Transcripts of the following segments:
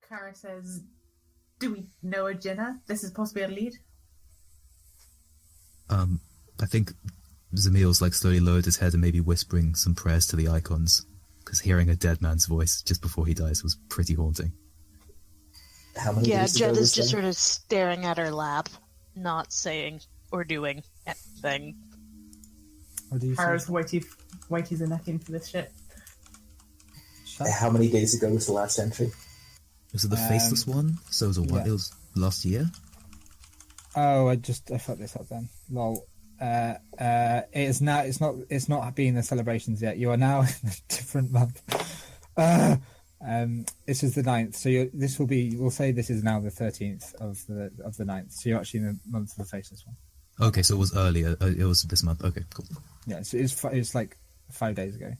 Kara says, do we know a Jinnah? This is possibly a lead? I think Zamil's slowly lowered his head and maybe whispering some prayers to the icons, because hearing a dead man's voice just before he dies was pretty haunting. How many days ago Jed was is just that? sort of staring at her lap, not saying or doing anything. What do you Kara's say? weighties are necking for this shit. How many days ago was the last entry? Was it the faceless one? So it was last year? Oh, I fucked this up then. Lol. It is now. It's not been the celebrations yet. You are now in a different month. This is the 9th. So this will be. We'll say this is now the 13th of the 9th. So you're actually in the month of the faceless one. Okay, so it was earlier. It was this month. Okay, cool. Yeah, so it's like 5 days ago.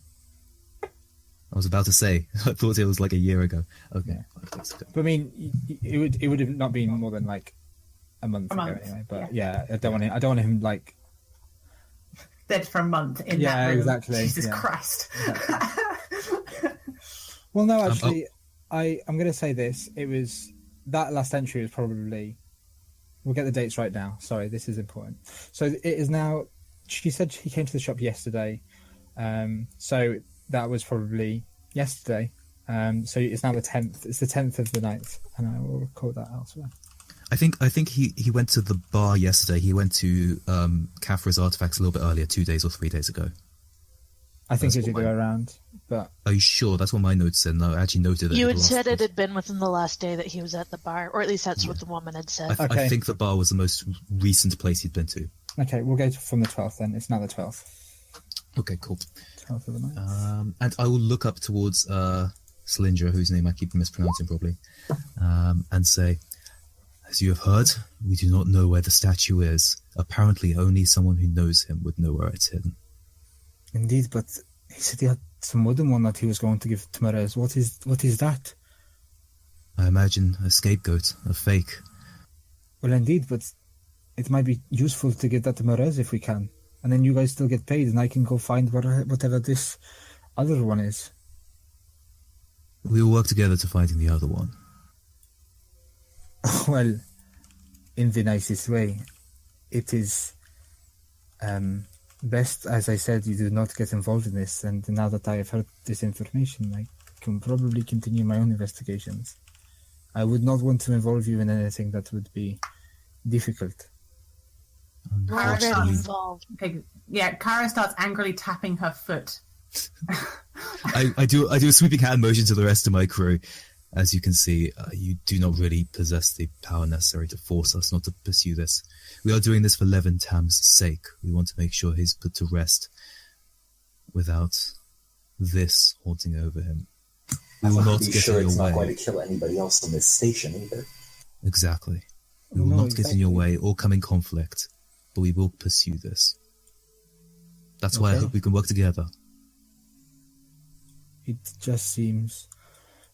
I was about to say. I thought it was a year ago. Okay, Yeah. 5 days ago. But I mean, it would have not been more than a month ago anyway. But yeah, I don't want him dead for a month in that room. Exactly. Jesus Christ. Exactly. Well, no, actually, I'm going to say this. It was that last entry was probably. We'll get the dates right now. Sorry, this is important. So it is now. She said he came to the shop yesterday. So that was probably yesterday. So it's now the 10th. It's the 10th of the 9th, and I will record that elsewhere. I think he went to the bar yesterday. He went to Kafra's Artifacts a little bit earlier, 2 days or 3 days ago. I think That's it did what go around, but Are you sure? That's what my notes said. No, I actually noted that. You had said it had been within the last day that he was at the bar, or at least that's what the woman had said. I think the bar was the most recent place he'd been to. okay, we'll go from the 12th then. It's now the 12th. Okay, cool. 12th of the 9th. And I will look up towards Slinger, whose name I keep mispronouncing probably, and say, as you have heard, we do not know where the statue is. Apparently, only someone who knows him would know where it's hidden. Indeed, but he said he had some wooden one that he was going to give to Merez. What is that? I imagine a scapegoat, a fake. Well, indeed, but it might be useful to get that to Merez if we can. And then you guys still get paid, and I can go find whatever this other one is. We will work together to finding the other one. Well, in the nicest way. It is best, as I said, you do not get involved in this, and now that I have heard this information, I can probably continue my own investigations. I would not want to involve you in anything that would be difficult. Kara Already starts, involved. Kara starts angrily tapping her foot. I do a sweeping hand motion to the rest of my crew. As you can see, you do not really possess the power necessary to force us not to pursue this. We are doing this for Levin Tam's sake. We want to make sure he's put to rest without this haunting over him. We will not be get sure in it's your not going way. to kill anybody else on this station either. Exactly. We will not get in your way or come in conflict, but we will pursue this. That's why I hope we can work together. It just seems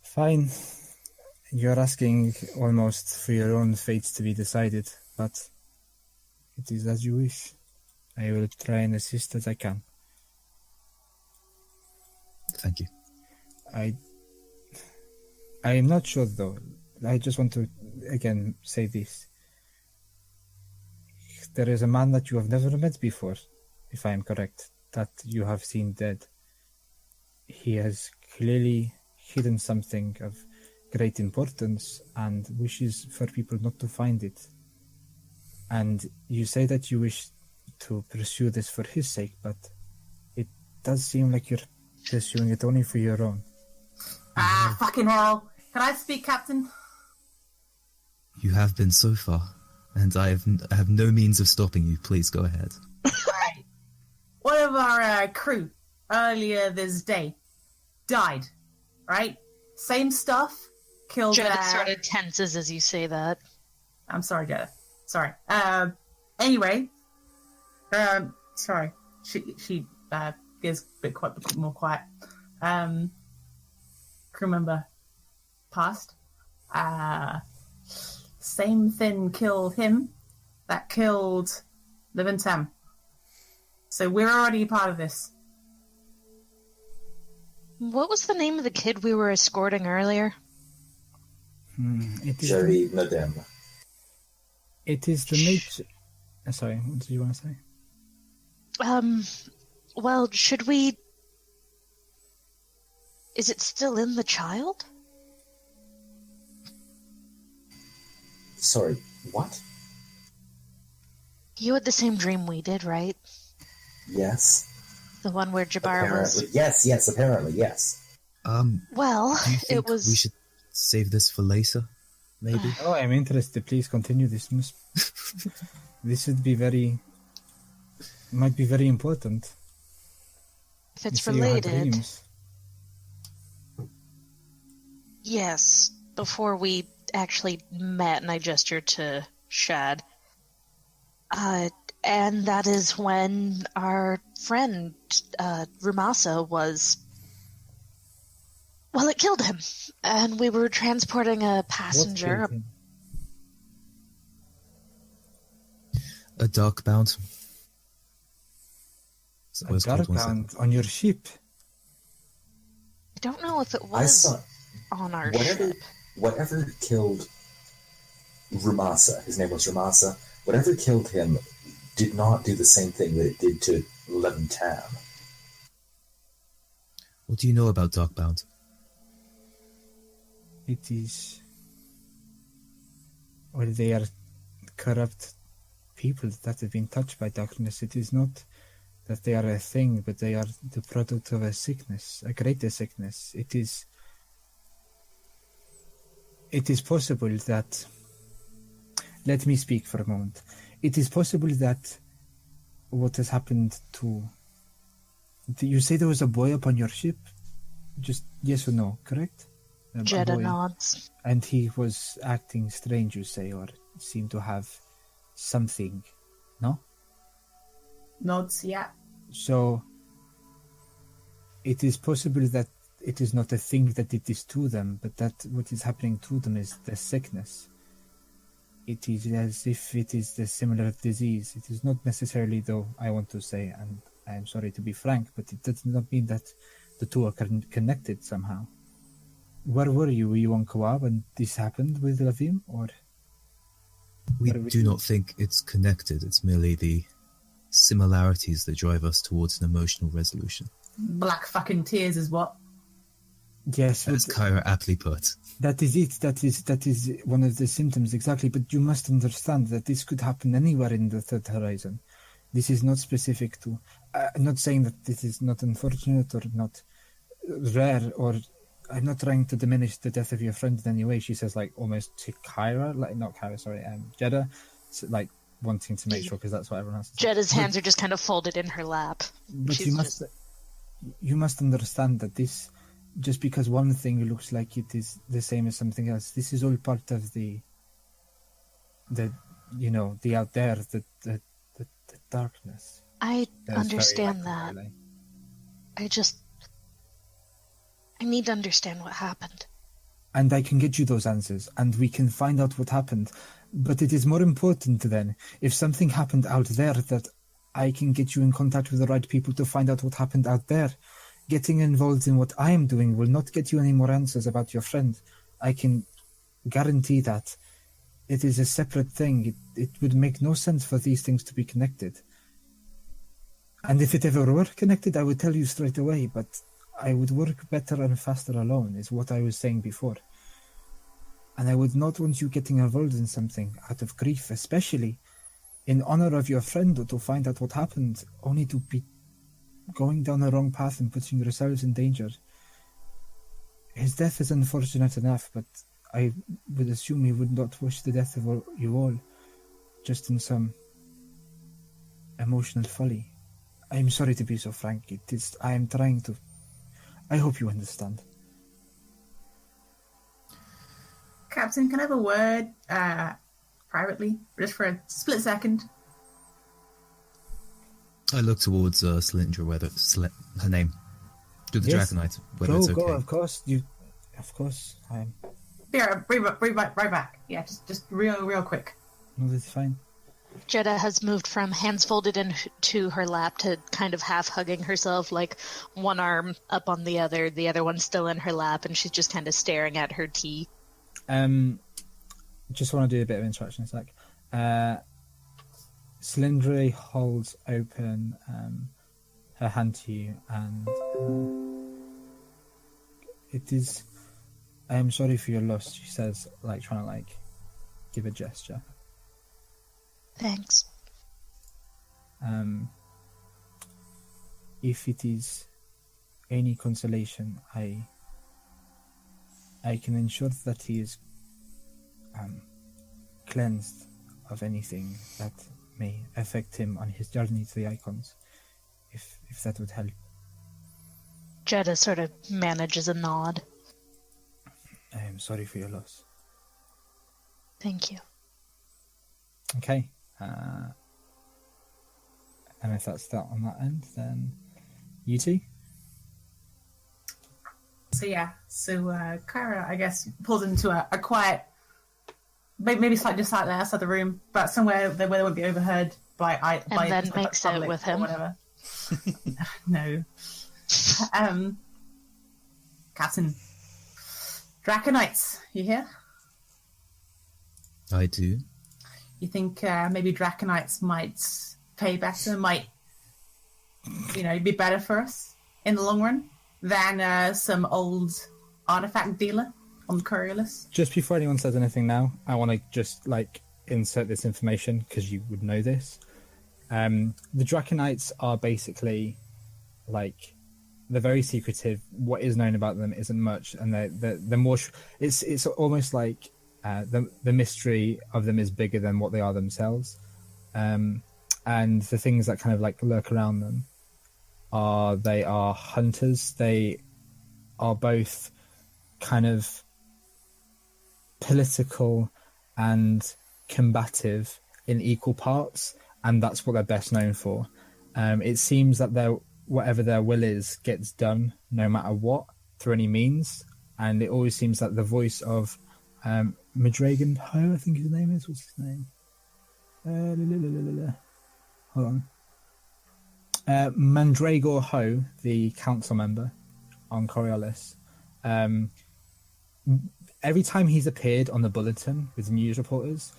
fine. You're asking almost for your own fate to be decided, but it is as you wish. I will try and assist as I can. Thank you. I am not sure though. I just want to again say this. There is a man that you have never met before, if I am correct, that you have seen dead. He has clearly hidden something of great importance and wishes for people not to find it. And you say that you wish to pursue this for his sake, but it does seem like you're pursuing it only for your own. Ah, fucking hell. Can I speak, Captain? You have been so far, and I have no means of stopping you. Please go ahead. Right. One of our crew earlier this day died, right? Same stuff. Killed Jed sort of tenses as you say that. I'm sorry, Jetta. Sorry. Anyway. Sorry. She is a bit more quiet. Crew member passed. Same thing killed him that killed Levintam. So we're already part of this. What was the name of the kid we were escorting earlier? It is Jerry Madame. it is the nature. Sorry, what did you want to say? Well, should we... Is it still in the child? Sorry, what? You had the same dream we did, right? Yes. The one where Jabbar Apparently. was... Yes, apparently, yes. Well, Do you think it was... we should save this for later? Maybe. Oh, I'm interested. Please continue. This would be might be very important. If it's You say you had related... dreams. Yes, before we actually met, and I gestured to Shad. And that is when our friend, Rumasa, was... Well, it killed him. And we were transporting a What passenger. killed him? A darkbound. A darkbound on your ship. I don't know if it I was saw on our whatever ship. whatever killed Rumasa, his name was Rumasa, whatever killed him did not do the same thing that it did to Leventam. What do you know about darkbound? It is... Well, they are corrupt people that have been touched by darkness. It is not that they are a thing, but they are the product of a sickness, a greater sickness. It is possible that... Let me speak for a moment. It is possible that what has happened to... You say there was a boy upon your ship? Just yes or no, correct? A Jeddah boy. nods. And he was acting strange, you say, or seemed to have something, no? Nods, yeah. So, it is possible that it is not a thing that it is to them, but that what is happening to them is the sickness. It is as if it is the similar disease. It is not necessarily, though, I want to say, and I am sorry to be frank, but it does not mean that the two are connected somehow. Where were you? Were you on Kawab when this happened with Lavim, or...? We What are we do doing? not think it's connected. It's merely the similarities that drive us towards an emotional resolution. Black fucking tears is what? Yes, As Kyra aptly put. that is it. That is one of the symptoms, exactly. But you must understand that this could happen anywhere in the Third Horizon. This is not specific to... I'm not saying that this is not unfortunate or not rare, or... I'm not trying to diminish the death of your friend in any way. She says, like, almost to Kyra, like, not Kyra, sorry, Jeddah, so, like, wanting to make sure, because that's what everyone else says. Jeddah's hands are just kind of folded in her lap. But She's you must understand that this, just because one thing looks like it is the same as something else, this is all part of the out there, the darkness. I That is very understand likely, that. really. I need to understand what happened. And I can get you those answers, and we can find out what happened. But it is more important then, if something happened out there, that I can get you in contact with the right people to find out what happened out there. Getting involved in what I am doing will not get you any more answers about your friend. I can guarantee that. It is a separate thing. It would make no sense for these things to be connected. And if it ever were connected, I would tell you straight away, but I would work better and faster alone, is what I was saying before. And I would not want you getting involved in something out of grief, especially in honor of your friend, or to find out what happened, only to be going down the wrong path and putting yourselves in danger. His death is unfortunate enough, but I would assume he would not wish the death of you all, just in some emotional folly. I am sorry to be so frank. I am trying to... I hope you understand. Captain, can I have a word privately, just for a split second? I look towards Cylindra, whether her name, to the Yes. Dragonite, whether it's okay. Go, of course. I am. Yeah, right back. Yeah, just real quick. No, that's fine. Jeddah has moved from hands folded into her lap to kind of half hugging herself, like one arm up on the other one still in her lap, and she's just kind of staring at her tea. Just want to do a bit of introduction in a sec. Cylindri holds open her hand to you, and it is. I am sorry for your loss, she says, like trying to like give a gesture. Thanks. If it is any consolation, I can ensure that he is cleansed of anything that may affect him on his journey to the icons, if that would help. Jeddah sort of manages a nod. I am sorry for your loss. Thank you. Okay. And if that's that on that end, then you two? So Kyra, I guess, pulls into a quiet, maybe slightly just outside the room, but somewhere where they won't be overheard by then the makes public out with or him. whatever. No. Captain. Draconites, you hear? I do. You think maybe Draconites might pay better, might, be better for us in the long run than some old artifact dealer on Coriolis? Just before anyone says anything now, I want to just insert this information because you would know this. The Draconites are basically they're very secretive. What is known about them isn't much, and they're more. It's almost like the mystery of them is bigger than what they are themselves, and the things that kind of lurk around them they are hunters. They are both kind of political and combative in equal parts, and that's what they're best known for. It seems that whatever their will is gets done no matter what, through any means, and it always seems that the voice of Madragon Ho, I think his name is. What's his name? Hold on. Mandragor Ho, the council member on Coriolis. Every time he's appeared on the bulletin with news reporters,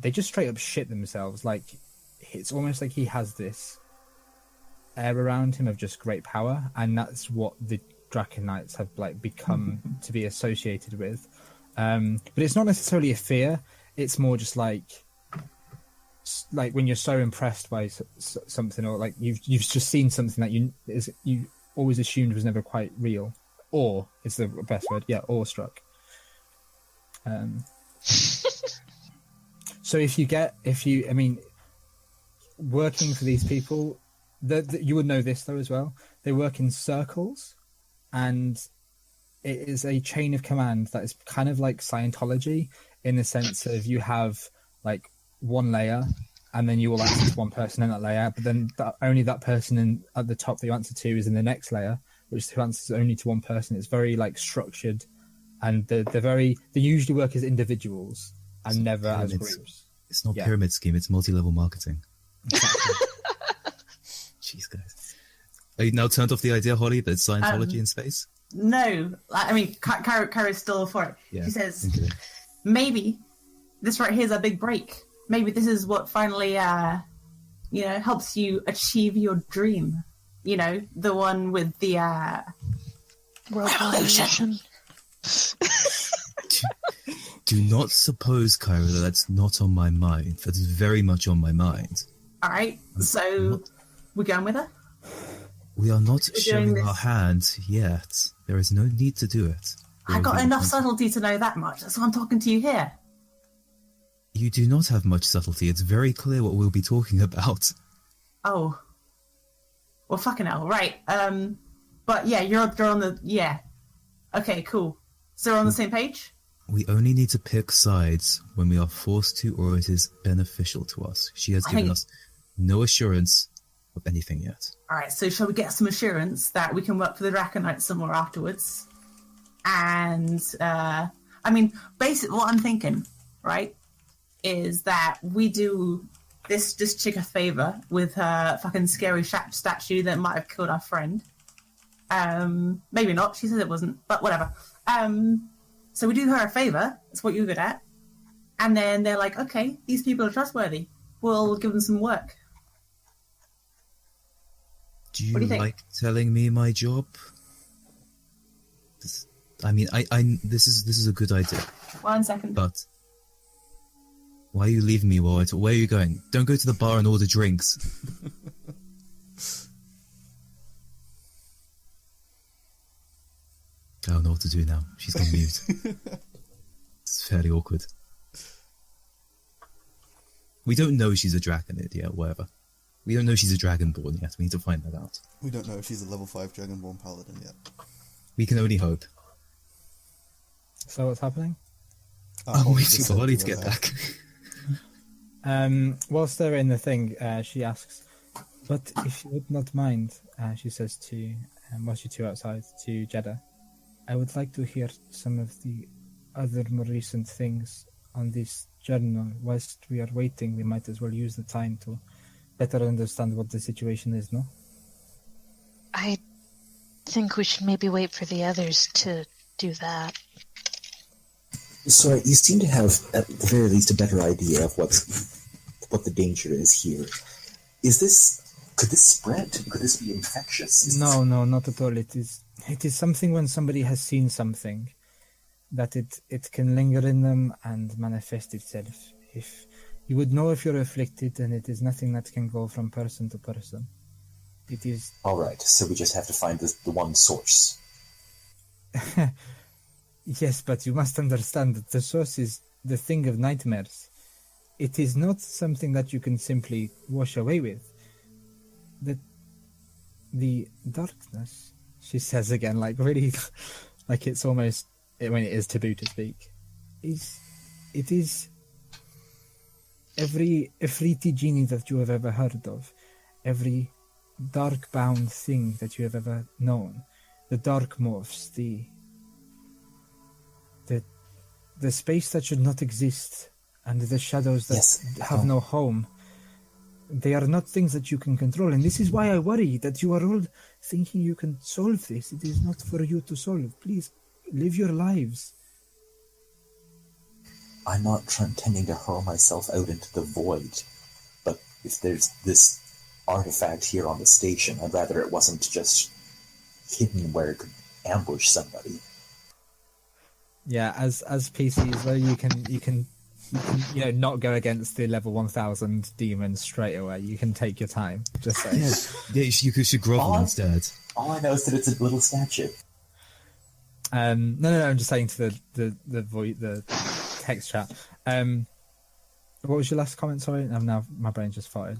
they just straight up shit themselves. It's almost like he has this air around him of just great power, and that's what the Draconites have become to be associated with. But it's not necessarily a fear. It's more just like when you're so impressed by something, or you've just seen something that you always assumed was never quite real, or it's the best word, awestruck. So working for these people, you would know this though as well. They work in circles, and it is a chain of command that is kind of like Scientology, in the sense of you have one layer, and then you will answer to one person in that layer, but then only that person at the top that you answer to is in the next layer, which answers only to one person. It's very structured, and they usually work as individuals and never as groups. It's not pyramid scheme, it's multi-level marketing. Exactly. Jeez, guys. Are you now turned off the idea, Holly, that it's Scientology in space? No. Kyra's still for it. Yeah, she says, maybe this right here is a big break. Maybe this is what finally, helps you achieve your dream. The one with the revolution. Do not suppose, Kyra, that that's not on my mind. That is very much on my mind. All right, so we're going with her? We are not showing our hand yet. There is no need to do it. I got enough subtlety to know that much. That's why I'm talking to you here. You do not have much subtlety. It's very clear what we'll be talking about. Oh. Well, fucking hell, right. But yeah, you're on the... Yeah. Okay, cool. So we're on the same page? We only need to pick sides when we are forced to, or it is beneficial to us. She has given us no assurance of anything yet. Alright, so shall we get some assurance that we can work for the Draconites somewhere afterwards? And, basically what I'm thinking, right, is that we do this chick a favour with her fucking scary statue that might have killed our friend. Maybe not, she said it wasn't, but whatever. So we do her a favor. That's what you're good at. And then they're like, okay, these people are trustworthy. We'll give them some work. Do you, What do you think? like telling me my job? This is a good idea. 1 second. But why are you leaving me while I talk? Where are you going? Don't go to the bar and order drinks. I don't know what to do now. She's gone mute. It's fairly awkward. We don't know she's a dragonid yet, whatever. We don't know she's a dragonborn yet. We need to find that out. We don't know if she's a level 5 dragonborn paladin yet. We can only hope. So what's happening? I'm waiting for Holly to get back. Whilst they're in the thing, she asks, but if you would not mind, she says to, whilst you two outside, to Jeddah, I would like to hear some of the other more recent things on this journal. Whilst we are waiting, we might as well use the time to better understand what the situation is, no? I think we should maybe wait for the others to do that. So you seem to have, at the very least, a better idea of what the danger is here. Could this spread? Could this be infectious? No, not at all. It is something when somebody has seen something, that it can linger in them and manifest itself. If you would know if you're afflicted, and it is nothing that can go from person to person. It is... Alright, so we just have to find the one source. Yes, but you must understand that the source is the thing of nightmares. It is not something that you can simply wash away with. The darkness, she says again, like really, like it's almost, when it is taboo to speak, it is every Ifriti genie that you have ever heard of, every dark-bound thing that you have ever known, the dark morphs, the space that should not exist, and the shadows that have no home. They are not things that you can control, and this is why I worry that you are all thinking you can solve this. It is not for you to solve. Please, live your lives. I'm not intending to hurl myself out into the void, but if there's this artifact here on the station, I'd rather it wasn't just hidden where it could ambush somebody. Yeah, as PCs though, you can not go against the level 1000 demons straight away. You can take your time. Just saying. Yeah, you should grovel instead. All I know is that it's a little statue. No, I'm just saying to the text chat. What was your last comment? Sorry, now my brain just farted.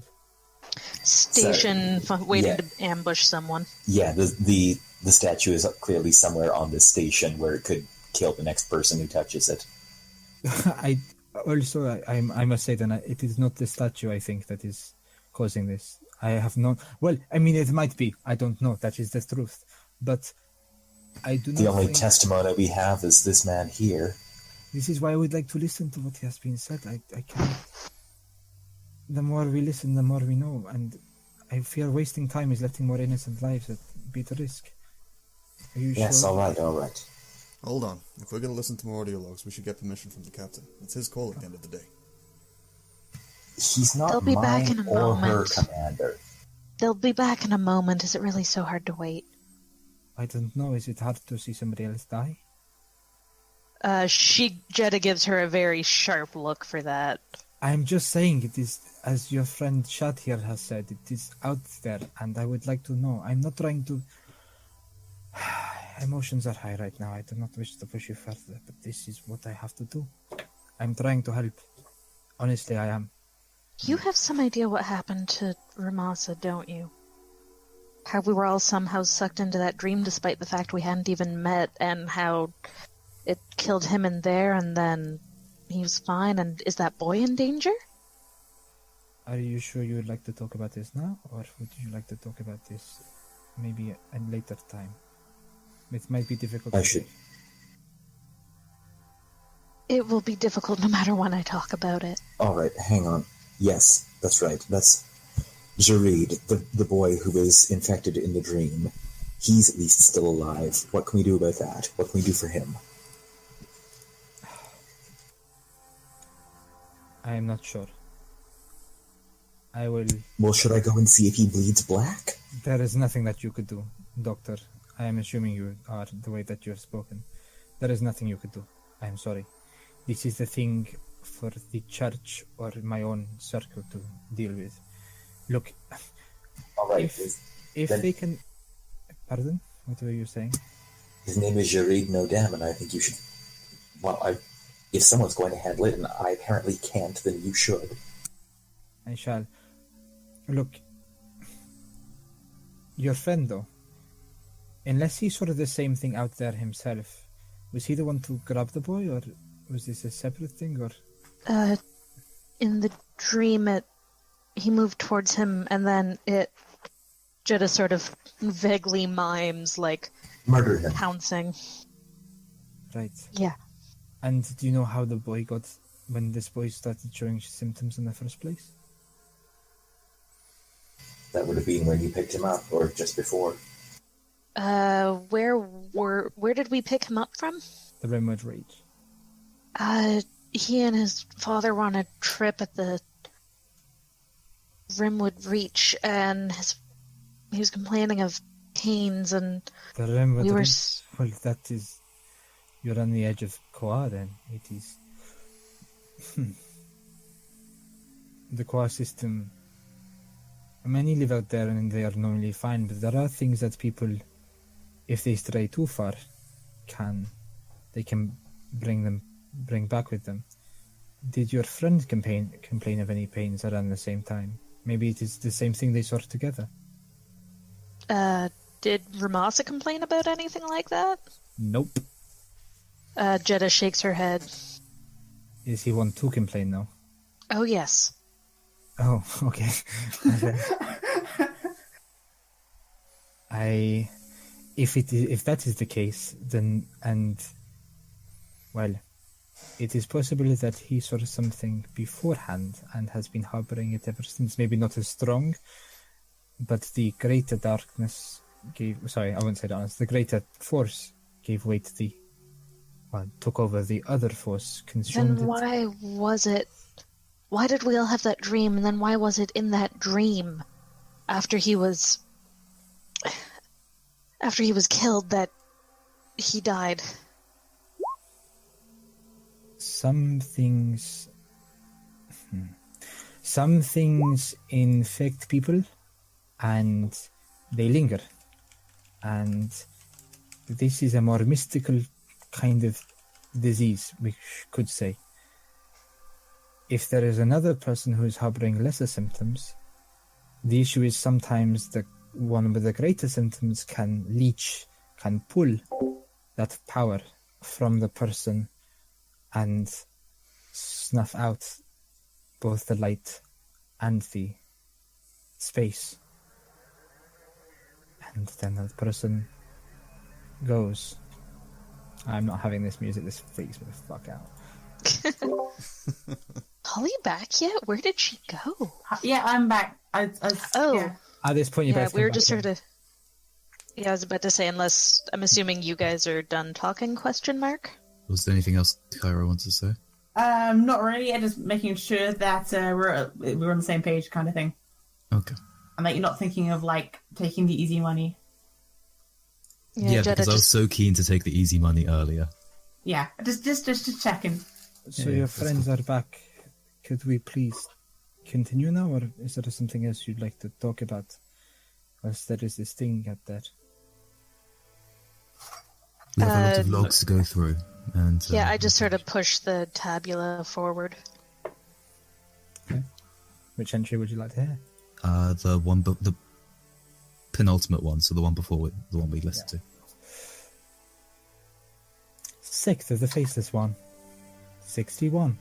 Station waiting to ambush someone. Yeah, the statue is clearly somewhere on this station where it could kill the next person who touches it. I must say that it is not the statue, I think, that is causing this. I have not... Well, I mean, it might be. I don't know. That is the truth. But I do not The only think... testimony we have is this man here. This is why I would like to listen to what has been said. I cannot... The more we listen, the more we know. And I fear wasting time is letting more innocent lives be at risk. Are you Yes, sure? all right. Hold on. If we're going to listen to more audio logs, we should get permission from the captain. It's his call at the end of the day. He's not They'll be back mine in a or her moment. commander. They'll be back in a moment. Is it really so hard to wait? I don't know. Is it hard to see somebody else die? Jeddah gives her a very sharp look for that. I'm just saying it is, as your friend Shad here has said, it is out there, and I would like to know. I'm not trying to... Emotions are high right now. I do not wish to push you further, but this is what I have to do. I'm trying to help. Honestly, I am. You have some idea what happened to Ramasa, don't you? How we were all somehow sucked into that dream despite the fact we hadn't even met, and how it killed him in there, and then he was fine, and is that boy in danger? Are you sure you would like to talk about this now, or would you like to talk about this maybe a later time? It might be difficult. I should. It will be difficult no matter when I talk about it. All right, hang on. Yes, that's right. That's Jareed, the boy who was infected in the dream. He's at least still alive. What can we do about that? What can we do for him? I am not sure. I will... Well, should I go and see if he bleeds black? There is nothing that you could do, Doctor. I am assuming you are the way that you have spoken. There is nothing you could do. I am sorry. This is the thing for the church or my own circle to deal with. Look, All right. if then- they can... Pardon? What were you saying? His name is Jared Nodam, and I think you should... Well, if someone's going to handle it, and I apparently can't, then you should. I shall. Look, your friend, though, unless he saw the same thing out there himself, was he the one to grab the boy, or was this a separate thing, or... In the dream, he moved towards him, and then Jetta sort of vaguely mimes, like, Murder him. pouncing. Right. Yeah. And do you know how the boy got... when this boy started showing symptoms in the first place? That would have been when you picked him up, or just before. Where did we pick him up from? The Rimwood Rage. He and his father were on a trip at the Rimwood Reach, and he was complaining of pains, and The Rimwood we were... Rage? Well, that is... You're on the edge of Koa, then. It is... The Koa system... Many live out there and they are normally fine, but there are things that people, if they stray too far, they can bring back with them. Did your friend complain of any pains around the same time? Maybe it is the same thing they saw together. Did Ramasa complain about anything like that? Nope. Jetta shakes her head. Is he one to complain now? Oh, yes. Oh, okay. If that is the case, then, well, it is possible that he saw something beforehand and has been harboring it ever since. Maybe not as strong, but the greater darkness the greater force gave way to took over the other force, consumed Then it. why did we all have that dream, and then why was it in that dream, after he was killed, that he died? Some things infect people, and they linger. And this is a more mystical kind of disease, we could say. If there is another person who is harboring lesser symptoms, the issue is sometimes the one with the greater symptoms can pull that power from the person and snuff out both the light and the space. And then that person goes. I'm not having this music, this freaks me the fuck out. Holly back yet? Where did she go? Yeah, I'm back. Yeah. At this point, you Yeah, both we come were back just in. sort of... Yeah, I was about to say, unless... I'm assuming you guys are done talking, question mark? Was there anything else Kyra wanted to say? Not really. I'm just making sure that we're on the same page, kind of thing, Okay. and that you're not thinking of like taking the easy money. Yeah, Jetta because I was so keen to take the easy money earlier. Yeah, just checking. So Yeah, your that's friends are back. Could we please continue now, or is there something else you'd like to talk about? Whilst there is this thing out there. We have a lot of logs to go through, and Yeah, I just sort of push the tabula forward. Okay. Which entry would you like to hear? the penultimate one, so the one before it, the one we listened to. 6th of the Faceless One. 61.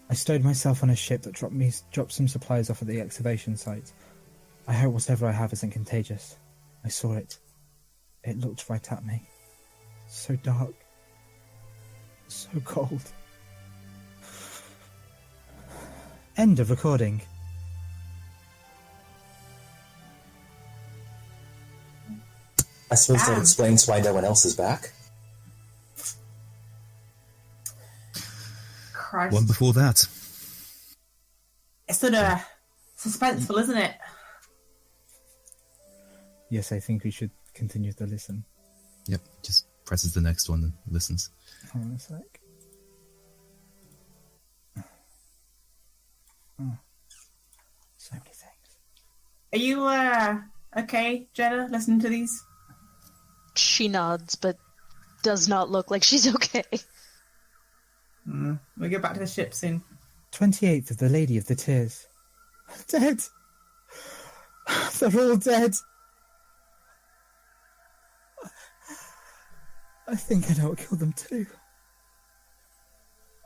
I stowed myself on a ship that dropped some supplies off at the excavation site. I hope whatever I have isn't contagious. I saw it. It looked right at me. So dark. So cold. End of recording. I suppose that explains why no one else is back. Christ. One before that. It's sort of suspenseful, isn't it? Yes, I think we should continue to listen. Yep, just presses the next one and listens. Hold on a sec. Oh. So many things. Are you, okay, Jenna, listening to these? She nods, but does not look like she's okay. We'll get back to the ship soon. 28th of the Lady of the Tears. Dead! They're all dead! I think I know what killed them too.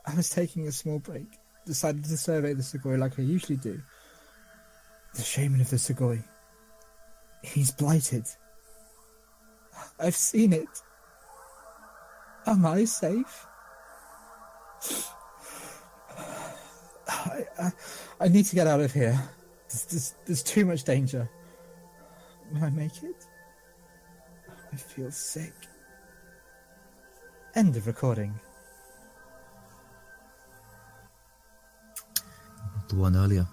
I was taking a small break, decided to survey the Sugoi like I usually do. The shaman of the Sugoi. He's blighted. I've seen it. Am I safe? I need to get out of here. There's too much danger. Will I make it? I feel sick. End of recording. The one earlier.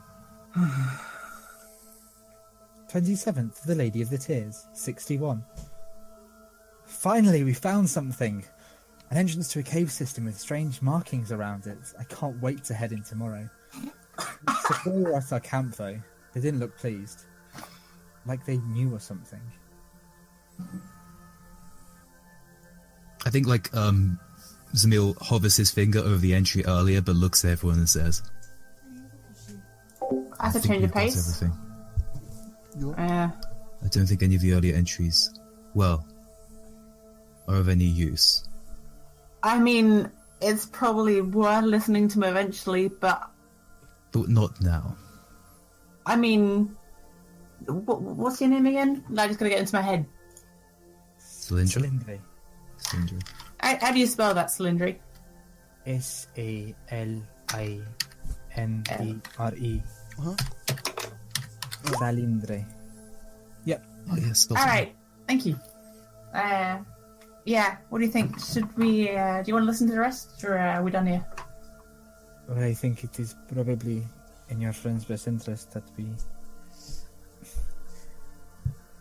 27th, The Lady of the Tears, 61. Finally, we found something. An entrance to a cave system with strange markings around it. I can't wait to head in tomorrow. So we were at our camp, though. They didn't look pleased. Like they knew or something. I think, like, Zamil hovers his finger over the entry earlier, but looks at everyone and says, That's a think change of we've got pace. everything. Uh, I don't think any of the earlier entries, well, are of any use. I mean, it's probably worth listening to them eventually, but But not now. I mean, what's your name again? I just gotta get into my head. Cylindra? Cylindre. Cylindra. How do you spell that, Cylindri? Salindre. Huh? Salindre. Yep. Oh, yes. All right, thank you. Yeah, what do you think? Should we? Do you want to listen to the rest, or are we done here? Well, I think it is probably in your friend's best interest that we...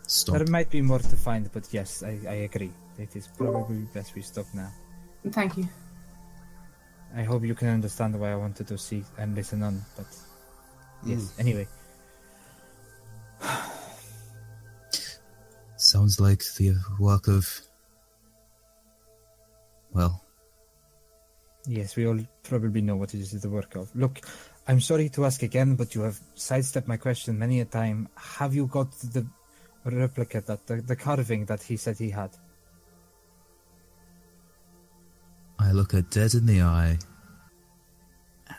Stop. There might be more to find, but yes, I agree. It is probably best we stop now. Thank you. I hope you can understand why I wanted to see and listen on, but... Yes, anyway. Sounds like the work of... well... Yes, we all probably know what it is the work of. Look, I'm sorry to ask again, but you have sidestepped my question many a time. Have you got the replica, the carving that he said he had? I look her dead in the eye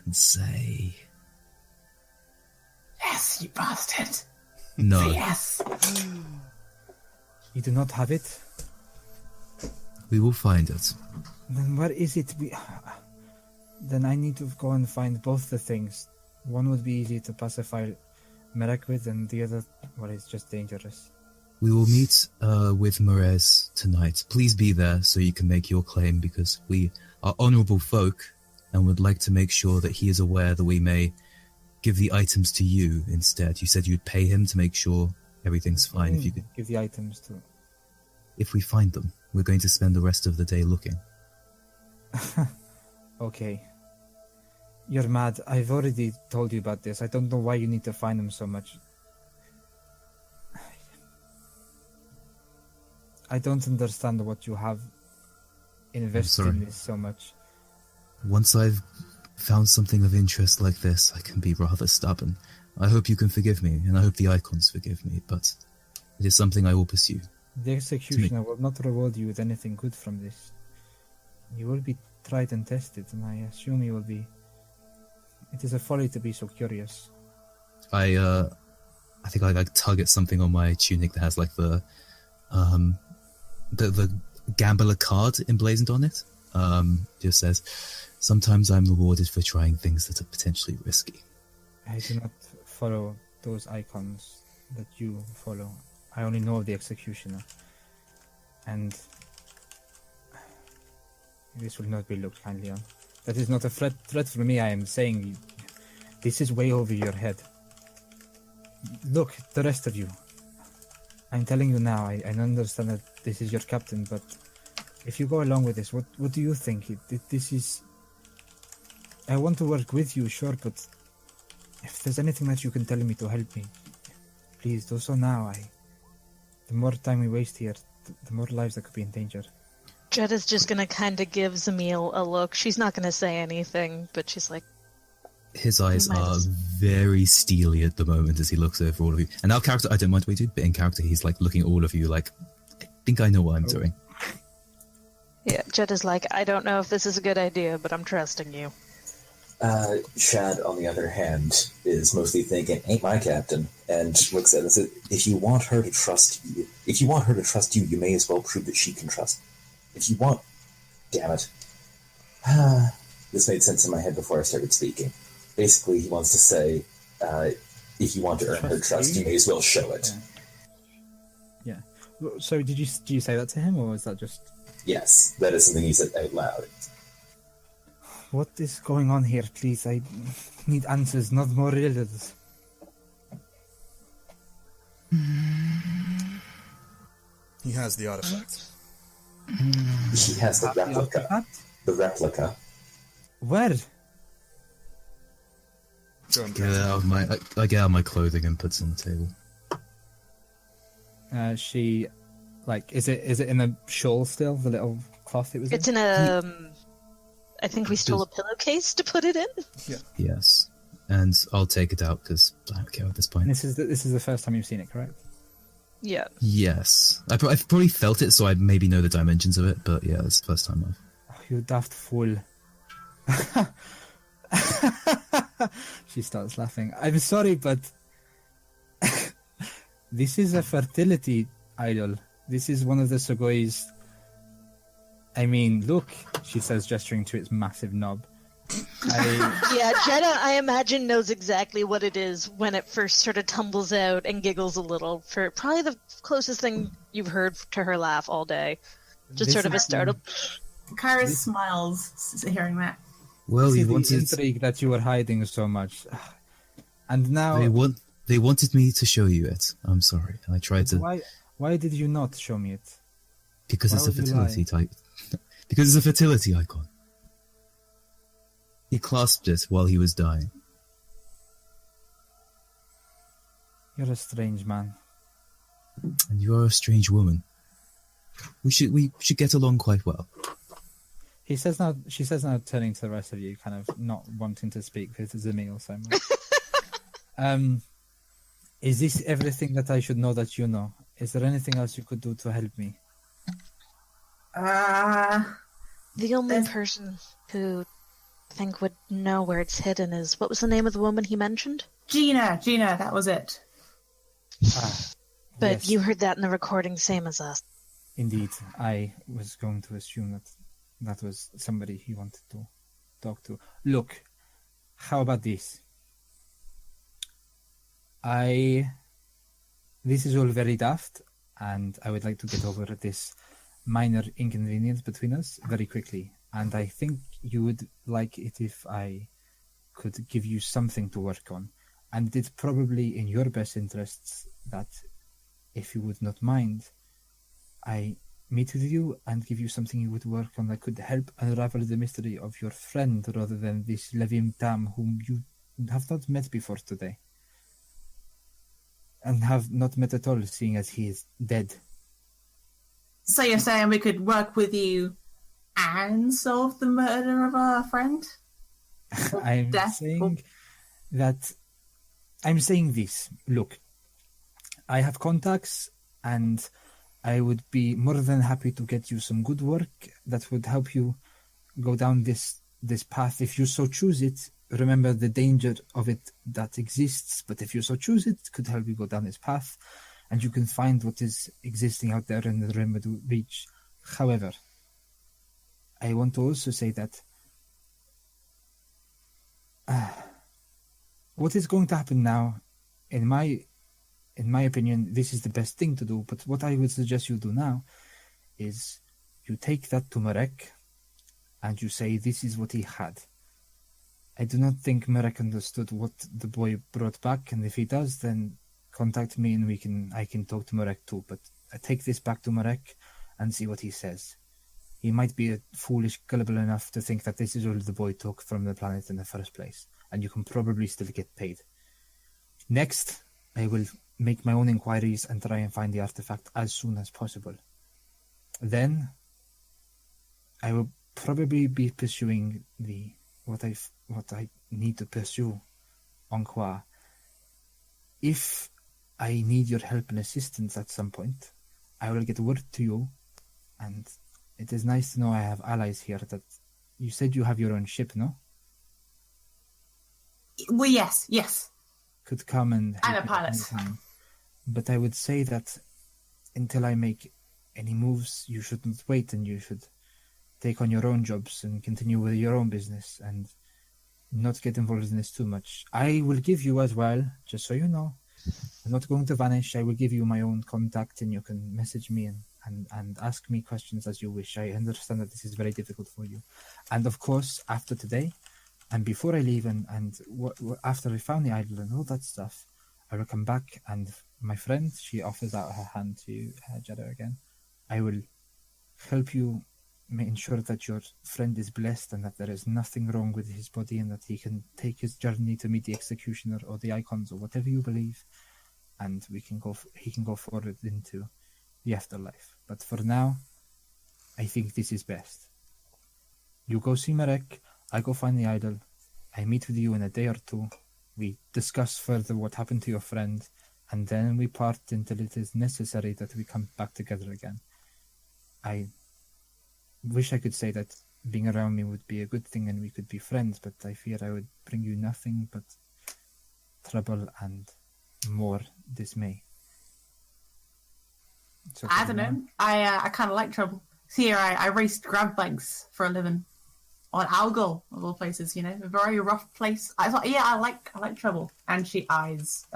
and say... Yes, you bastard. No. Say yes. You do not have it? We will find it. Then where is it? Then I need to go and find both the things. One would be easy to pacify Merek with, and the other, well, it's just dangerous. We will meet with Merez tonight. Please be there so you can make your claim, because we are honourable folk and would like to make sure that he is aware that we may give the items to you instead. You said you'd pay him to make sure everything's fine. If you could, give the items to... if we find them, we're going to spend the rest of the day looking. Okay. You're mad. I've already told you about this. I don't know why you need to find them so much. I don't understand what you have invested in this so much. Once I've found something of interest like this, I can be rather stubborn. I hope you can forgive me, and I hope the icons forgive me, but it is something I will pursue. The executioner will not reward you with anything good from this. You will be tried and tested, and I assume you will be... It is a folly to be so curious. I think I like tug at something on my tunic that has like the gambler card emblazoned on it. Just says, sometimes I'm rewarded for trying things that are potentially risky. I do not follow those icons that you follow. I only know of the executioner. And this will not be looked kindly on. That is not a threat for me. I am saying this is way over your head. Look, the rest of you. I'm telling you now, I understand that this is your captain, but if you go along with this, what do you think? This is... I want to work with you, sure, but if there's anything that you can tell me to help me, please do so now. The more time we waste here, the more lives that could be in danger. Jed is just gonna kind of give Zamil a look. She's not gonna say anything, but she's like... His eyes might are as- very steely at the moment as he looks over all of you. And now character, I don't mind what you do, but in character he's like looking at all of you like, I think I know what I'm doing. Yeah, Jed is like, I don't know if this is a good idea, but I'm trusting you. Shad, on the other hand, is mostly thinking, ain't my captain, and looks at it and says, if you want her to trust you, you may as well prove that she can trust. If you want... Damn it. This made sense in my head before I started speaking. Basically, he wants to say, if you want to earn her trust, you may as well show it. Yeah. So did you say that to him, or was that just... Yes, that is something he said out loud. What is going on here, please? I need answers, not more riddles. He has the artifact. He has the replica. artifact? The replica. Where? Go and I get out my clothing and put it on the table. She, like, is it in a shawl still? The little cloth it was It's in? in a... I think we stole a pillowcase to put it in. Yes. And I'll take it out because I don't care at this point. And this is the first time you've seen it, correct? Yeah. Yes. I've probably felt it, so I maybe know the dimensions of it, but yeah, it's the first time I've... Oh, you daft fool. She starts laughing. I'm sorry, but this is a fertility idol. This is one of the Sugoi's. I mean, look, she says, gesturing to its massive knob. Yeah, Jenna, I imagine, knows exactly what it is when it first sort of tumbles out and giggles a little, for probably the closest thing you've heard to her laugh all day. Just This sort of a is- startled... Kyra smiles hearing that. Well, This you is the wanted... intrigue that you were hiding so much. And now... They wanted me to show you it. I'm sorry. I tried to... Why did you not show me it? Because why it's a would you fertility lie? type. Because it's a fertility icon. He clasped it while he was dying. You're a strange man. And you are a strange woman. We should get along quite well. She says now, turning to the rest of you, kind of not wanting to speak because it's a meal so much. Is this everything that I should know that you know? Is there anything else you could do to help me? The only There's- person who I think would know where it's hidden is... What was the name of the woman he mentioned? Gina, that was it. But Yes. you heard that in the recording, same as us. Indeed, I was going to assume that was somebody he wanted to talk to. Look, how about this? This is all very daft, and I would like to get over this minor inconvenience between us very quickly. And I think you would like it if I could give you something to work on. And it's probably in your best interests that, if you would not mind, I meet with you and give you something you would work on that could help unravel the mystery of your friend rather than this Levim Tam whom you have not met before today. And have not met at all, seeing as he is dead. So you're saying we could work with you and solve the murder of our friend? I'm Death. saying this. Look, I have contacts and I would be more than happy to get you some good work that would help you go down this path if you so choose it. Remember the danger of it that exists, but if you so choose it, it could help you go down this path and you can find what is existing out there in the Rimwood Reach. However, I want to also say that what is going to happen now, in my opinion, this is the best thing to do, but what I would suggest you do now is you take that to Marek and you say this is what he had. I do not think Marek understood what the boy brought back, and if he does, then contact me and I can talk to Marek too. But I take this back to Marek and see what he says. He might be foolish, gullible enough to think that this is all the boy took from the planet in the first place, and you can probably still get paid. Next, I will make my own inquiries and try and find the artifact as soon as possible. Then, I will probably be pursuing what I need to pursue on Kwa. If I need your help and assistance at some point, I will get word to you, and it is nice to know I have allies here. That you said you have your own ship, no? Well, yes. Could come and I'm help a me at pilot. any time. But I would say that until I make any moves, you shouldn't wait, and you should take on your own jobs and continue with your own business and not get involved in this too much. I will give you as well, just so you know, I'm not going to vanish. I will give you my own contact, and you can message me and ask me questions as you wish. I understand that this is very difficult for you. And of course, after today, and before I leave, and after I found the idol and all that stuff, I will come back, and my friend, she offers out her hand to Jeddah again. I will help you ensure that your friend is blessed and that there is nothing wrong with his body, and that he can take his journey to meet the executioner or the icons or whatever you believe, and he can go forward into the afterlife. But for now, I think this is best. You go see Marek, I go find the idol, I meet with you in a day or two, we discuss further what happened to your friend, and then we part until it is necessary that we come back together again. I wish I could say that being around me would be a good thing and we could be friends, but I fear I would bring you nothing but trouble and more dismay. So I don't know. I kind of like trouble. Here, I race grab bags for a living on Algol, of all places. You know, a very rough place. I thought, yeah, I like trouble. And she eyes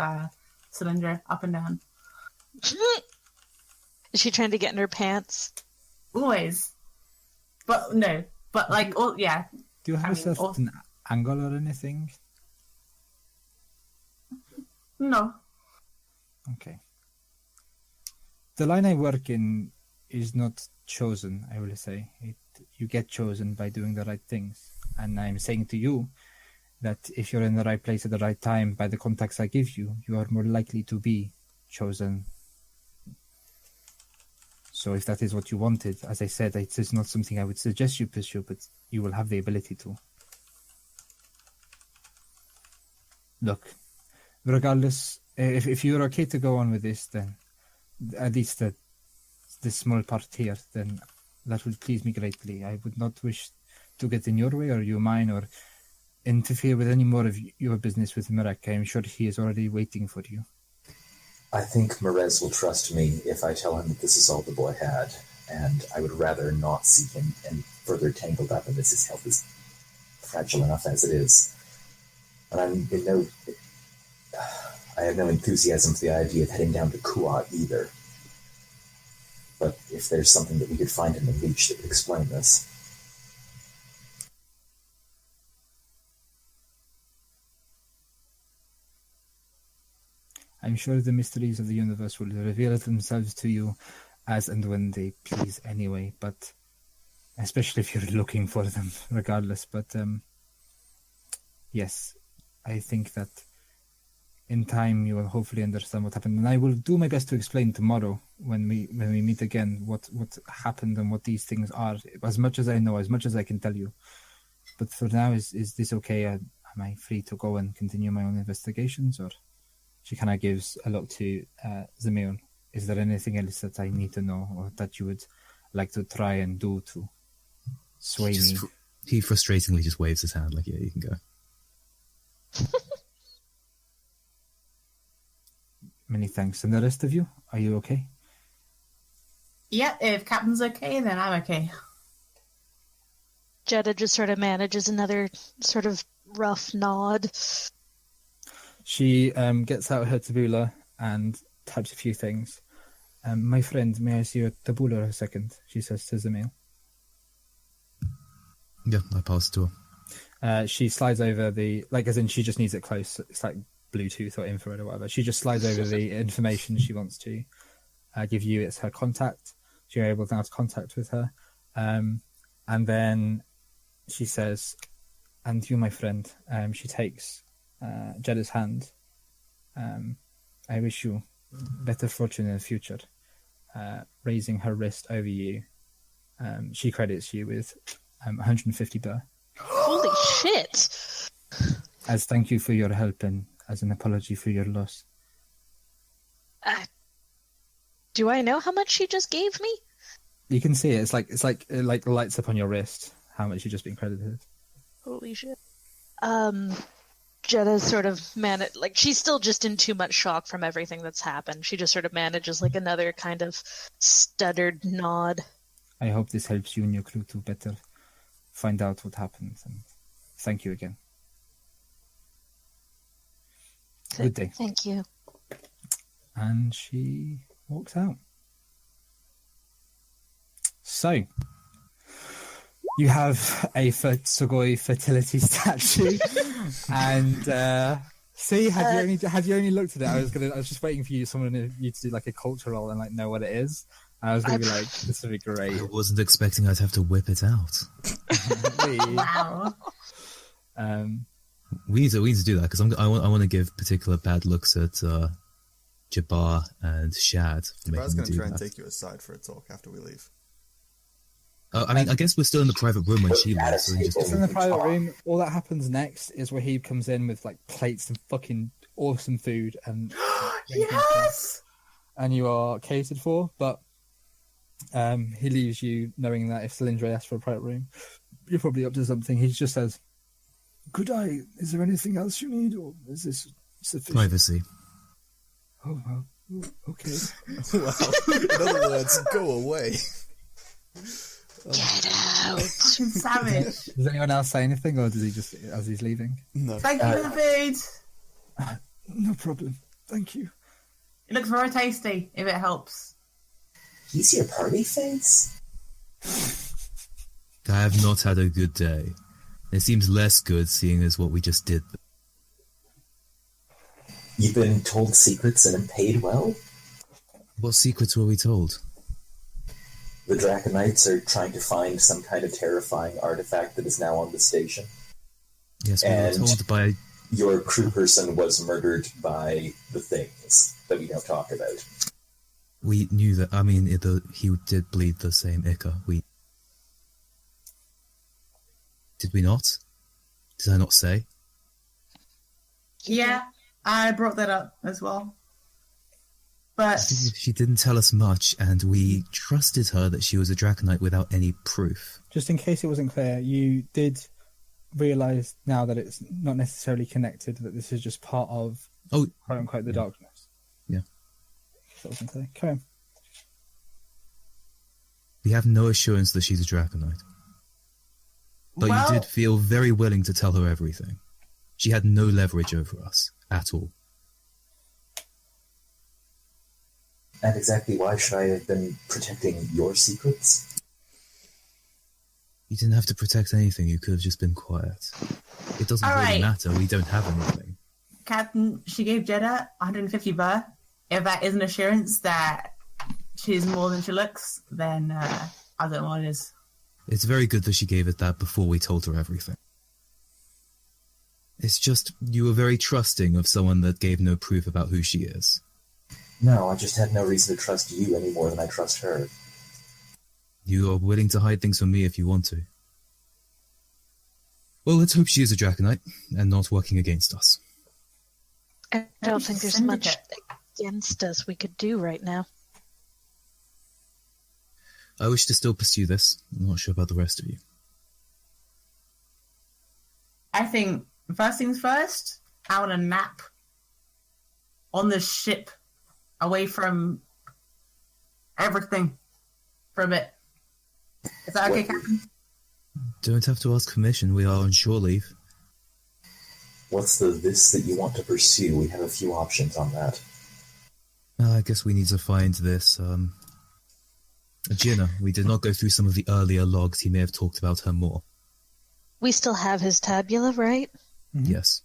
Cylinder up and down. Is she trying to get in her pants? Always, but no, but like, oh yeah. Do you have a certain angle or anything? No. Okay. The line I work in is not chosen, I will say. You get chosen by doing the right things. And I'm saying to you that if you're in the right place at the right time, by the contacts I give you, you are more likely to be chosen. So if that is what you wanted, as I said, it is not something I would suggest you pursue, but you will have the ability to. Look, regardless, if you're okay to go on with this, then at least this small part here, then that would please me greatly. I would not wish to get in your way or you mine or interfere with any more of your business with Marek. I am sure he is already waiting for you. I think Merez will trust me if I tell him that this is all the boy had, and I would rather not see him any further tangled up in this. His health is fragile enough as it is. And I have no enthusiasm for the idea of heading down to Kua either. But if there's something that we could find in the Reach that would explain this. I'm sure the mysteries of the universe will reveal themselves to you as and when they please anyway, but especially if you're looking for them, regardless. But yes, I think that in time you will hopefully understand what happened, and I will do my best to explain tomorrow when we meet again what happened and what these things are, as much as I know, as much as I can tell you. But for now, is this okay? Am I free to go and continue my own investigations, or? She kind of gives a look to Zemir. Is there anything else that I need to know or that you would like to try and do to sway me? He frustratingly just waves his hand like, yeah, you can go. Many thanks. And the rest of you, are you okay? Yeah, if Captain's okay, then I'm okay. Jeddah just sort of manages another sort of rough nod. She gets out her tabula and types a few things. My friend, may I see your tabula a second? She says to Zemil. Yeah, I passed to her. She slides over the, like, as in she just needs it close. It's like Bluetooth or infrared or whatever. She just slides over the information she wants to give you. It's her contact. So you're able to have contact with her. And then she says, and you, my friend, she takes Jedda's hand. I wish you better fortune in the future. Raising her wrist over you. She credits you with 150 burr. Holy shit! As thank you for your help and as an apology for your loss. Do I know how much she just gave me? You can see it. It's like it like lights up on your wrist how much you've just been credited. Holy shit. Jetta's sort of like she's still just in too much shock from everything that's happened. She just sort of manages like another kind of stuttered nod. I hope this helps you and your crew to better find out what happened, and thank you again. Good day. Thank you. And she walks out. So, you have a Sugoi fertility statue, and see, had you only looked at it, I was just waiting for you to do like a culture roll and like know what it is. And I was going to be like, this would be great. I wasn't expecting I'd have to whip it out. Wow. We need to do that because I want to give particular bad looks at Jabbar and Shad. I was going to try and take you aside for a talk after we leave. I mean, I guess we're still in the private room when she leaves. So It's in the private room. All that happens next is where he comes in with like plates and fucking awesome food and Yes! and you are catered for. But he leaves you knowing that if Cylindra asks for a private room, you're probably up to something. He just says, "Could I? Is there anything else you need, or is this sufficient?" Privacy. Oh, well, okay. Well, in other words, go away. Get out! Savage. Does anyone else say anything, or does he just, as he's leaving? No. Thank you for the food. No problem. Thank you. It looks very tasty, if it helps. He's your party face? I have not had a good day. It seems less good seeing as what we just did. You've been told secrets and paid well? What secrets were we told? The Draconites are trying to find some kind of terrifying artifact that is now on the station. Yes, we were told by... Your crew person was murdered by the things that we don't talk about. We knew that, I mean, he did bleed the same ichor. Did we not? Did I not say? Yeah, I brought that up as well. But She didn't tell us much, and we trusted her that she was a Draconite without any proof. Just in case it wasn't clear, you did realise now that it's not necessarily connected, that this is just part of, quote-unquote, the darkness. Yeah. That wasn't clear. Carry on. We have no assurance that she's a Draconite. But Well- you did feel very willing to tell her everything. She had no leverage over us, at all. And exactly why should I have been protecting your secrets? You didn't have to protect anything, you could have just been quiet. It doesn't All really right. matter, we don't have anything. Captain, she gave Jeddah 150 burr. If that is an assurance that she's more than she looks, then I don't know what it is. It's very good that she gave it that before we told her everything. It's just, you were very trusting of someone that gave no proof about who she is. No, I just had no reason to trust you any more than I trust her. You are willing to hide things from me if you want to. Well, let's hope she is a Draconite, and not working against us. I don't think there's much Syndicate. against us we could do right now. I wish to still pursue this. I'm not sure about the rest of you. I think, first things first, I want a nap on the ship, away from everything for a bit. Is that okay, What- Captain? Don't have to ask permission, we are on shore leave. What's this that you want to pursue? We have a few options on that. I guess we need to find this, Jinna. We did not go through some of the earlier logs, he may have talked about her more. We still have his tabula, right? Mm-hmm. Yes.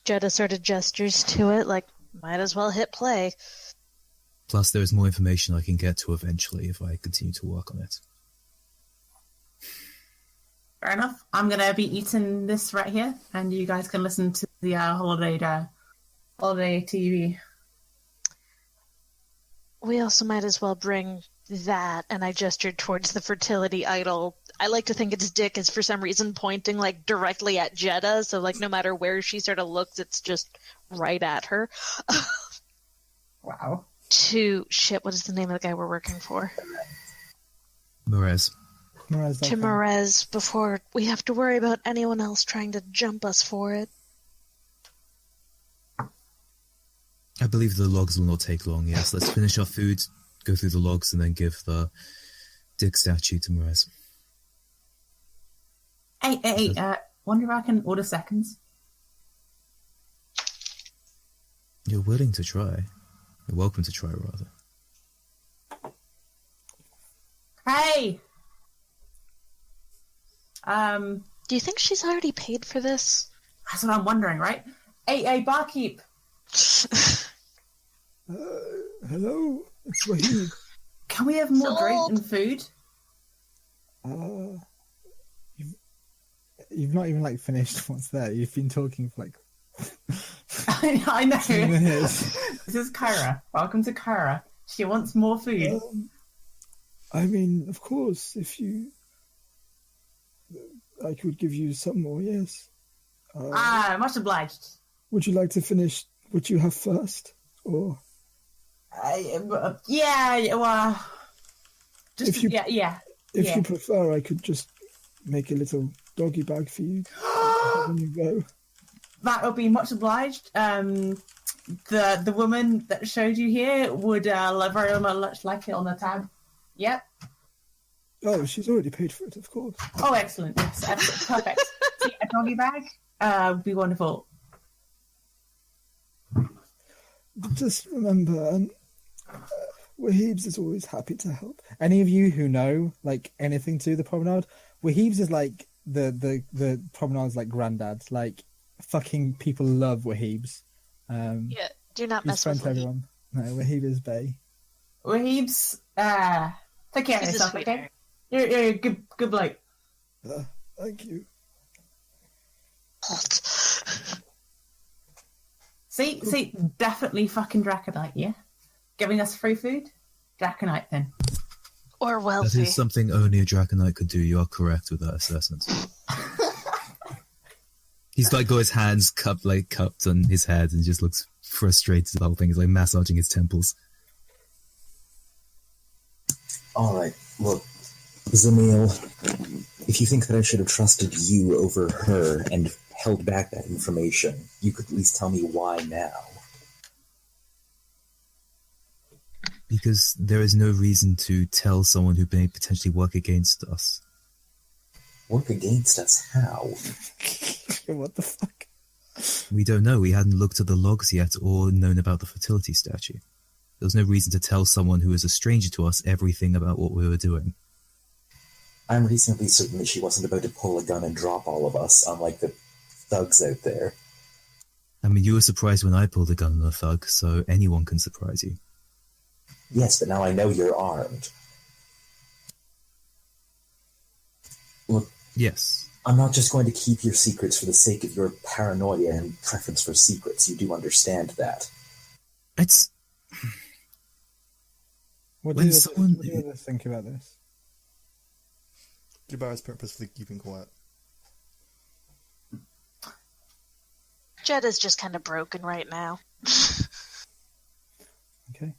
Jeddah sort of gestures to it, like, might as well hit play. Plus, there is more information I can get to eventually if I continue to work on it. Fair enough. I'm going to be eating this right here, and you guys can listen to the holiday TV. We also might as well bring that, and I gestured towards the fertility idol. I like to think its dick is for some reason pointing like directly at Jeddah, so like no matter where she sort of looks, it's just right at her. Wow. What is the name of the guy we're working for? Merez. To Merez before we have to worry about anyone else trying to jump us for it. I believe the logs will not take long, yes. Let's finish our food, go through the logs, and then give the dick statue to Merez. Hey, wonder if I can order seconds? You're willing to try. You're welcome to try, rather. Hey! Do you think she's already paid for this? That's what I'm wondering, right? Hey, barkeep! Hello, it's Wahid. Can we have more drink and food? You've not even like finished what's there. You've been talking for like I know. 2 minutes. This is Kyra. Welcome to Kyra. She wants more food. I mean, of course, if you, I could give you some more. Yes. Much obliged. Would you like to finish what you have first, or? Yeah. Well, just If you- yeah. If you prefer, I could just make a little doggy bag for you when you go. That would be much obliged. The woman that showed you here would very much like it on the tab. Yep. Oh, she's already paid for it, of course. Oh, excellent. Yes, perfect. See, a doggy bag would be wonderful. Just remember, Wahibs is always happy to help. Any of you who know like anything to the promenade, Wahibs is like the promenade's like granddad. Like fucking people love Wahibs. Yeah, do not He's mess friend with to Wahib. everyone. No, Wahib is Bay. Wahibs, take care of He's a yourself, okay? sweetheart. You're a good bloke. Thank you. See, definitely fucking Draconite, yeah? Giving us free food? Draconite, then. Or That wealthy. is something only a Draconite could do. You are correct with that assessment. He's like got his hands cupped on his head and just looks frustrated. The whole thing is like massaging his temples. All right, look, Zamil, if you think that I should have trusted you over her and held back that information, you could at least tell me why now. Because there is no reason to tell someone who may potentially work against us. Work against us? How? What the fuck? We don't know. We hadn't looked at the logs yet or known about the fertility statue. There was no reason to tell someone who is a stranger to us everything about what we were doing. I'm reasonably certain that she wasn't about to pull a gun and drop all of us, unlike the thugs out there. I mean, you were surprised when I pulled a gun on a thug, so anyone can surprise you. Yes, but now I know you're armed. Look, Yes. I'm not just going to keep your secrets for the sake of your paranoia and preference for secrets. You do understand that. It's... What When do someone- you others think about this? Jabbar is purposefully keeping quiet. Jeddah's just kind of broken right now. Okay.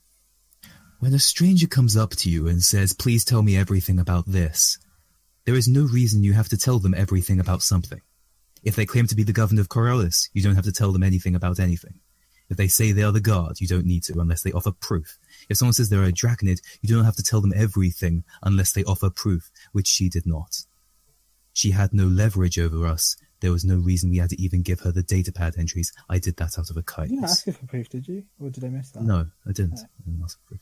When a stranger comes up to you and says, please tell me everything about this, there is no reason you have to tell them everything about something. If they claim to be the governor of Coriolis, you don't have to tell them anything about anything. If they say they are the guard, you don't need to unless they offer proof. If someone says they're a Draconid, you don't have to tell them everything unless they offer proof, which she did not. She had no leverage over us. There was no reason we had to even give her the datapad entries. I did that out of a You didn't kindness. ask her for proof, did you? Or did I miss that? No, I didn't. I didn't ask for proof.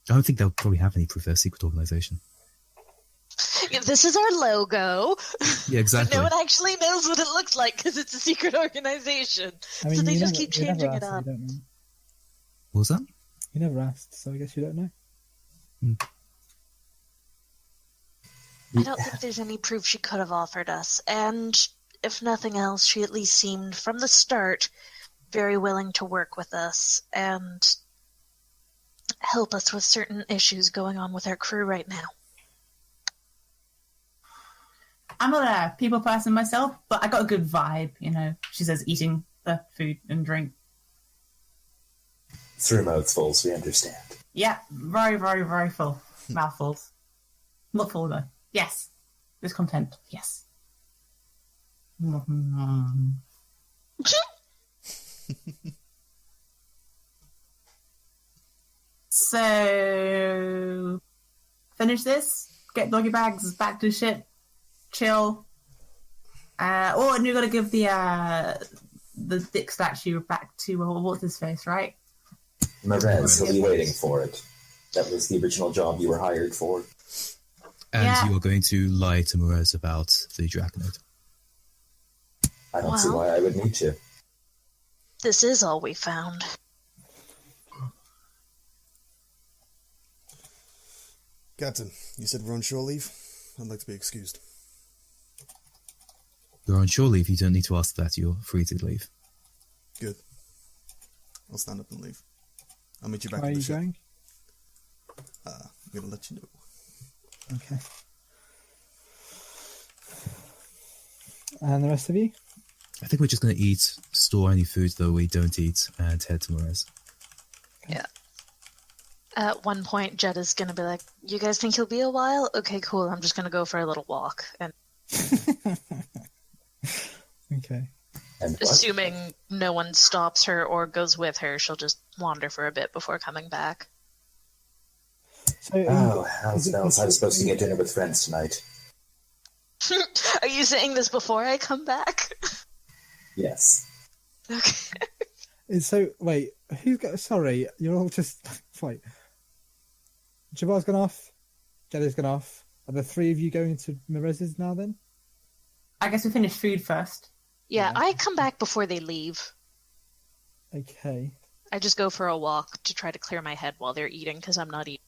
I don't think they'll probably have any proof. They're a secret organization. This is our logo. Yeah, exactly. But no one actually knows what it looks like because it's a secret organization. I mean, So they you just never- keep you never changing it asked, so up. you don't know. What was that? You never asked, so I guess you don't know. I don't think there's any proof she could have offered us. And if nothing else, she at least seemed, from the start, very willing to work with us and help us with certain issues going on with our crew right now. I'm not a people person myself, but I got a good vibe, you know. She says eating the food and drink. Through mouthfuls, we understand. Yeah, very, very, very full. Mouthfuls. Not full, though. Yes. Discontent. Yes. So, finish this. Get doggy bags back to ship. Chill. And you're gonna give the dick statue back to what's his face, right? Marez, he'll be waiting for it. That was the original job you were hired for. And Yeah. you are going to lie to Morez about the Draconite. I don't see Well. why I would need to. This is all we found. Captain, you said we're on shore leave? I'd like to be excused. You're on shore leave, you don't need to ask that, you're free to leave. Good. I'll stand up and leave. I'll meet you back Where are on the you ship. going? I'm gonna let you know. Okay. And the rest of you? I think we're just going to eat, store any food that we don't eat, and head to Morez. Yeah. At one point, Jed is going to be like, you guys think he'll be a while? Okay, cool. I'm just going to go for a little walk. And Okay. And what? assuming no one stops her or goes with her, she'll just wander for a bit before coming back. So, Oh, how's is it bells? I was supposed to possible- get dinner with friends tonight. Are you saying this before I come back? Yes. Okay. So, wait, who's got... Sorry, you're all just... Wait. Jabal's gone off. Jelly's gone off. Are the three of you going to Merez's now, then? I guess we finish food first. Yeah, I come back before they leave. Okay. I just go for a walk to try to clear my head while they're eating, because I'm not eating.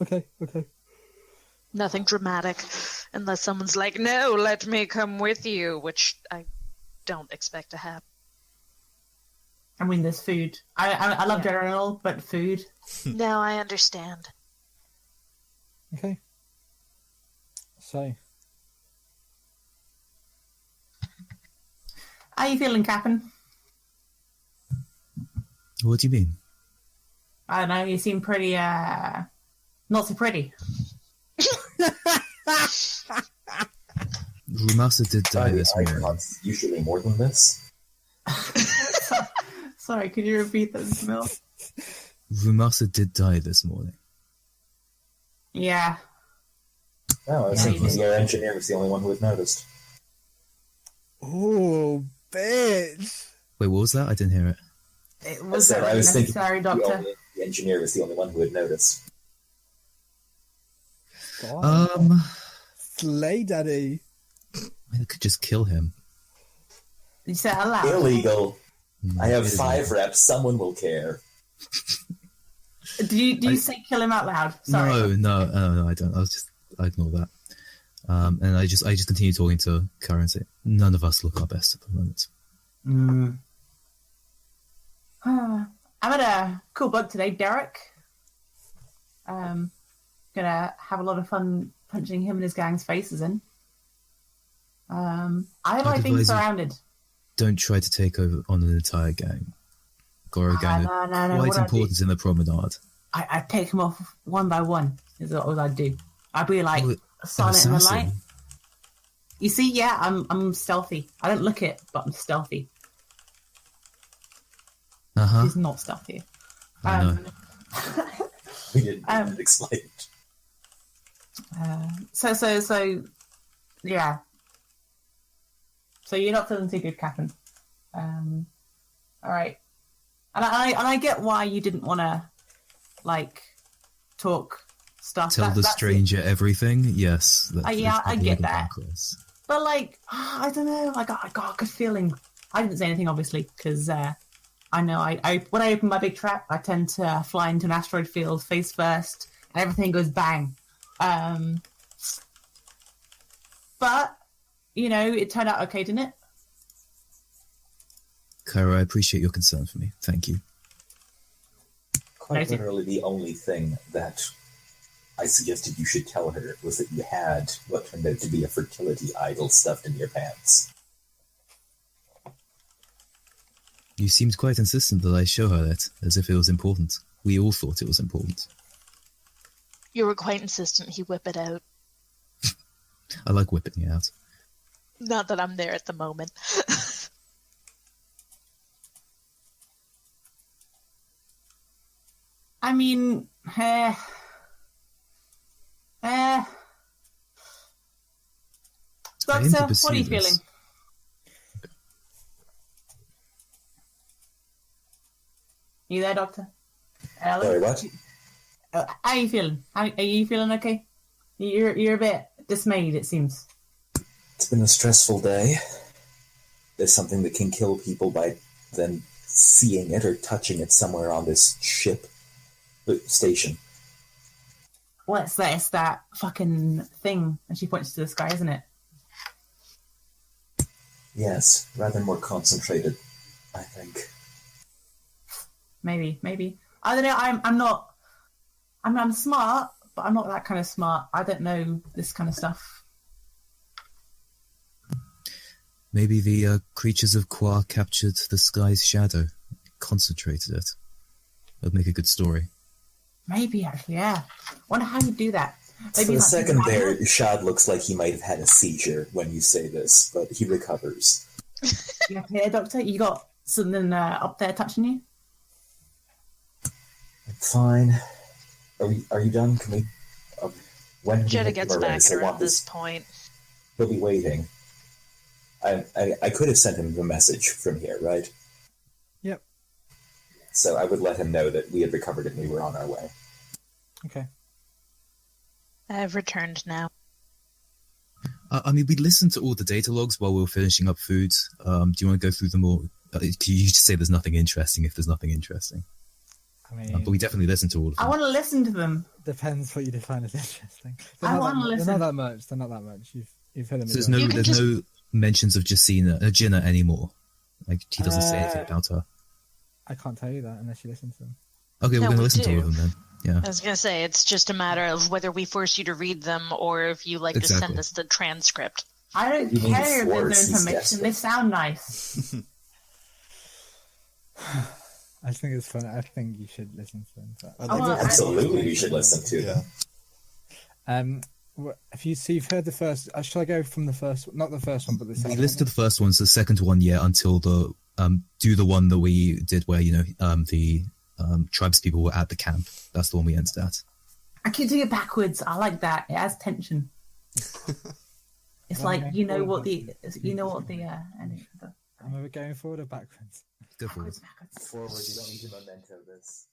Okay. Nothing dramatic, unless someone's like, no, let me come with you, which I don't expect to happen. I mean, there's food. I love Yeah. general, but food. No, I understand. Okay. So, How you feeling, Captain? What do you mean? I don't know. You seem pretty, not so pretty. Rumasa did die this morning. Icons, usually more than this. Sorry, could you repeat that, Mill? Rumasa did die this morning. Yeah. Oh, I was Yeah, thinking you did. the air engineer was the only one who had noticed. oh, bitch! Wait, what was that? I didn't hear it. It was I very was thinking necessary, Doctor. the engineer was the only one who had noticed. God. Slay Daddy. I could just kill him. You said it aloud. Illegal. I have Illegal. 5 reps. Someone will care. Do you say kill him out loud? Sorry. No, I don't. I ignore that. And I just continue talking to Kara and say, none of us look our best at the moment. I'm at a cool bug today, Derek. Gonna have a lot of fun punching him and his gang's faces in. I like being advise you- surrounded. Don't try to take over on an entire gang. Goro gang no, are what quite do I important in the promenade. I take them off one by one. Is what I'd do. I'd be like Oh, silent in the assassin. light. You see, yeah, I'm stealthy. I don't look it, but I'm stealthy. Uh-huh. He's not stealthy. I know. We didn't explain it. So, yeah. So you're not feeling too good, Captain. All right. And I get why you didn't want to, like, talk stuff. Tell the That's it. stranger everything. Yes. Yeah, I get that. Chris. But like, I don't know. I got a good feeling. I didn't say anything, obviously, because I know I when I open my big trap, I tend to fly into an asteroid field face first, and everything goes bang. But it turned out okay, didn't it? Kyra, I appreciate your concern for me. Thank you. Quite literally, the only thing that I suggested you should tell her was that you had what turned out to be a fertility idol stuffed in your pants. You seemed quite insistent that I show her that, as if it was important. We all thought it was important. You were quite insistent he whip it out. I like whipping it out. Not that I'm there at the moment. I mean, Doctor, what are you feeling? You there, Doctor? Alex? Sorry, what? How are you feeling? Are you feeling okay? You're a bit dismayed, it seems. It's been a stressful day. There's something that can kill people by them seeing it or touching it somewhere on this ship station. What's that? It's that fucking thing. And she points to the sky, isn't it? Yes, rather more concentrated, I think. Maybe. I don't know. I'm smart, but I'm not that kind of smart. I don't know this kind of stuff. Maybe the creatures of Qua captured the sky's shadow, concentrated it. That would make a good story. Maybe, actually, yeah. Wonder how you do that. Maybe For a not second just there, Shad looks like he might have had a seizure when you say this, but he recovers. You okay, Doctor? You got something up there touching you? Fine. Are you done? Can we? When Jetta gets back around this point. He'll be waiting. I could have sent him the message from here, right? Yep. So I would let him know that we had recovered it and we were on our way. Okay. I've returned now. I mean, we listened to all the data logs while we were finishing up food. Do you want to go through them all? You just say there's nothing interesting if there's nothing interesting. I mean, but we definitely listened to all of them. I want to listen to them. depends what you define as interesting. I want to listen. They're not that much. They're not that much. You've heard them. So there's no mentions of Jinna anymore. Like, he doesn't say anything about her. I can't tell you that unless you listen to them. Okay, we're going to listen to all do. of them then. Yeah. I was going to say, it's just a matter of whether we force you to read them or if you like to send us the transcript. I don't You mean care if force, there's no he's information. desperate. They sound nice. I just think it's fun. I think you should listen to them. But... Absolutely, you should listen to them. If you've heard the first, shall I go from the first? Not the first one, but the second. We listened to the first one, so the second one, until the do the one that we did where the tribes people were at the camp. That's the one we ended at. I keep doing it backwards. I like that. It has tension. It's like you know what the. Am I going forward or backwards? Go forward. Backwards. Forward, you don't need to memento this.